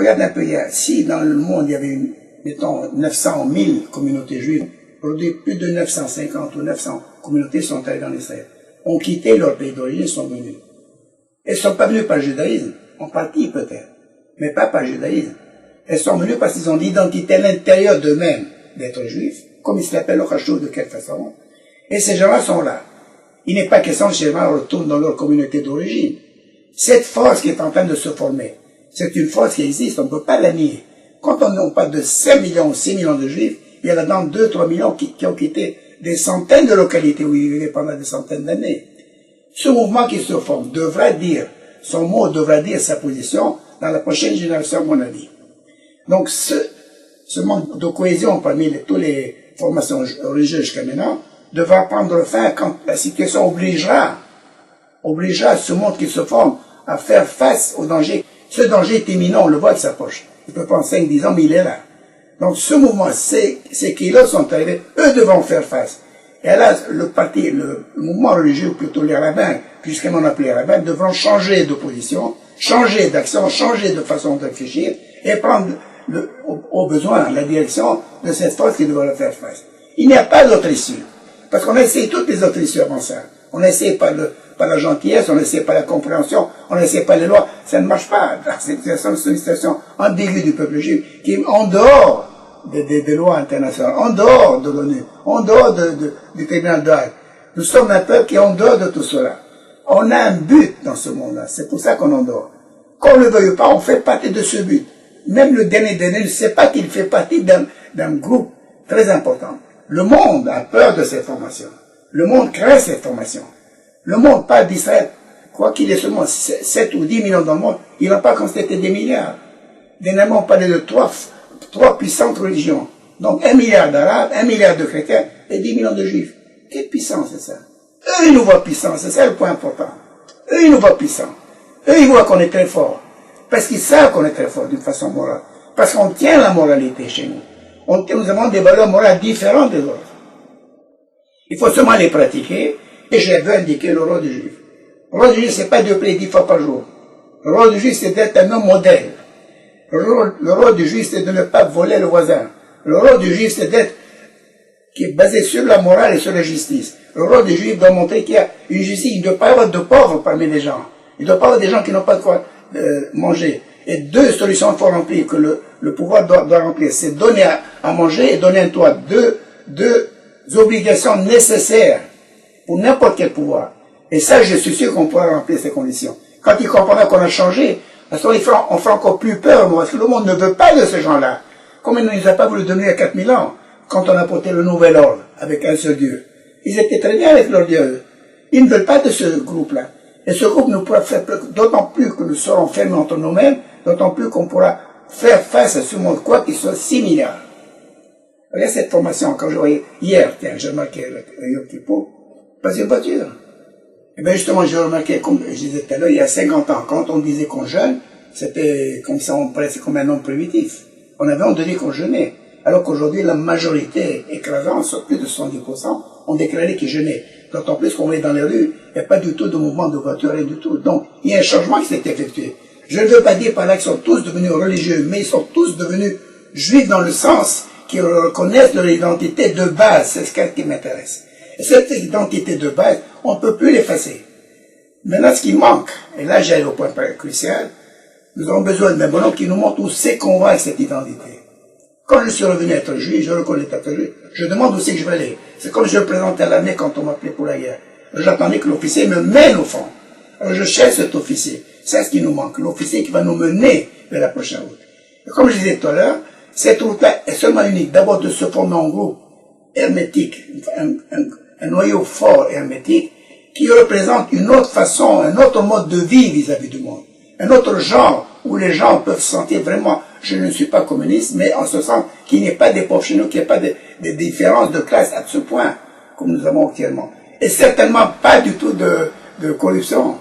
Regarde un peu, si dans le monde il y avait, mettons, 900 000 communautés juives, aujourd'hui plus de 950 ou 900 communautés sont allées en Israël, ont quitté leur pays d'origine et sont venus. Elles ne sont pas venues par le judaïsme, en partie peut-être, mais pas par le judaïsme. Elles sont venues parce qu'ils ont l'identité à l'intérieur d'eux-mêmes d'être juifs, comme ils se l'appellent le Khashoggi de quelque façon. Et ces gens-là sont là. Il n'est pas question que ces gens retournent dans leur communauté d'origine. Cette force qui est en train de se former, c'est une force qui existe, on ne peut pas la nier. Quand on parle de 5 millions ou 6 millions de juifs, il y a là-dedans 2-3 millions qui ont quitté des centaines de localités où ils vivaient pendant des centaines d'années. Ce mouvement qui se forme devra dire, son mot devra dire sa position dans la prochaine génération, à mon avis. Donc ce manque de cohésion parmi toutes les formations religieuses jusqu'à maintenant devra prendre fin quand la situation obligera ce monde qui se forme à faire face au danger. Ce danger est imminent, on le voit, il s'approche. Il peut prendre 5-10 ans, mais il est là. Donc ce mouvement, ces qui-là sont arrivés, eux devront faire face. Et là, le mouvement religieux, ou plutôt les rabbins, puisqu'on on appelle les rabbins, devront changer de position, changer d'action, changer de façon de réfléchir, et prendre au besoin la direction de cette force qui devra faire face. Il n'y a pas d'autre issue. Parce qu'on a essayé toutes les autres issues avant ça. On a essayé par la gentillesse, on a essayé par la compréhension, on a essayé par les lois. Ça ne marche pas. C'est une situation ambiguë du peuple juif qui est en dehors des lois internationales, en dehors de l'ONU, en dehors du tribunal de Hague. Nous sommes un peuple qui est en dehors de tout cela. On a un but dans ce monde-là. C'est pour ça qu'on en dehors. Qu'on ne le veuille pas, on fait partie de ce but. Même le dernier ne sait pas qu'il fait partie d'un groupe très important. Le monde a peur de cette formation. Le monde craint cette formation. Le monde parle d'Israël. Quoi qu'il y ait seulement 7 ou 10 millions dans le monde, il n'a pas constaté des milliards. Dernièrement, on parlait de trois puissantes religions. Donc 1 milliard d'Arabes, 1 milliard de chrétiens et 10 millions de juifs. Quelle puissance c'est ça? Eux, ils nous voient puissants, c'est ça le point important. Eux, ils nous voient puissants. Eux, ils voient qu'on est très fort. Parce qu'ils savent qu'on est très fort d'une façon morale. Parce qu'on tient la moralité chez nous. Nous avons des valeurs morales différentes des autres. Il faut seulement les pratiquer. Et je veux indiquer le rôle du juif. Le rôle du juif, c'est pas de prier 10 fois par jour. Le rôle du juif, c'est d'être un homme modèle. Le rôle du juif, c'est de ne pas voler le voisin. Le rôle du juif, c'est d'être qui est basé sur la morale et sur la justice. Le rôle du juif doit montrer qu'il y a une justice. Il ne doit pas y avoir de pauvres parmi les gens. Il ne doit pas y avoir des gens qui n'ont pas de quoi manger. Et deux solutions qu'il faut remplir, que le pouvoir doit remplir. C'est donner à manger et donner un toit. Deux obligations nécessaires pour n'importe quel pouvoir. Et ça, je suis sûr qu'on pourra remplir ces conditions. Quand il comprendra qu'on a changé, à ce moment-là, on fera encore plus peur, parce que le monde ne veut pas de ces gens-là. Comme il ne nous a pas voulu donner il y a 4000 ans, quand on a porté le nouvel ordre, avec un seul Dieu. Ils étaient très bien avec leur Dieu. Ils ne veulent pas de ce groupe-là. Et ce groupe nous pourra faire, d'autant plus que nous serons fermés entre nous-mêmes, d'autant plus qu'on pourra faire face à ce monde, quoi qu'il soit 6 milliards. Regarde cette formation, quand je voyais, hier, tiens, j'ai remarqué le Yom Kippour, pas une voiture. Et bien justement, j'ai remarqué, comme je disais tout à l'heure, il y a 50 ans, quand on disait qu'on jeûne, c'était comme ça, on paraissait comme un homme primitif. On avait honte de dire qu'on jeûnait. Alors qu'aujourd'hui, la majorité écrasante, sur plus de 70%, ont déclaré qu'ils jeûnaient. D'autant plus qu'on est dans les rues, il n'y a pas du tout de mouvement de voiture, rien du tout. Donc, il y a un changement qui s'est effectué. Je ne veux pas dire par là qu'ils sont tous devenus religieux, mais ils sont tous devenus juifs dans le sens qu'ils reconnaissent leur identité de base. C'est ce qui m'intéresse. Et cette identité de base, on ne peut plus l'effacer. Maintenant, ce qui manque, et là j'arrive au point crucial, nous avons besoin d'un bonhomme qui nous montre où c'est qu'on va avec cette identité. Quand je suis revenu être juif, je reconnais être juif, je demande où c'est que je vais aller. C'est comme je le présentais à l'armée quand on m'appelait pour la guerre. J'attendais que l'officier me mène au fond. Alors je cherche cet officier. C'est ce qui nous manque, l'officier qui va nous mener vers la prochaine route. Et comme je disais tout à l'heure, cette route-là est seulement unique. D'abord de se former en groupe hermétique, un noyau fort hermétique, qui représente une autre façon, un autre mode de vie vis-à-vis du monde. Un autre genre où les gens peuvent se sentir vraiment, je ne suis pas communiste, mais en ce sens qu'il n'y ait pas des pauvres chez nous, qu'il n'y ait pas de différences de classe à ce point, comme nous avons actuellement. Et certainement pas du tout de corruption.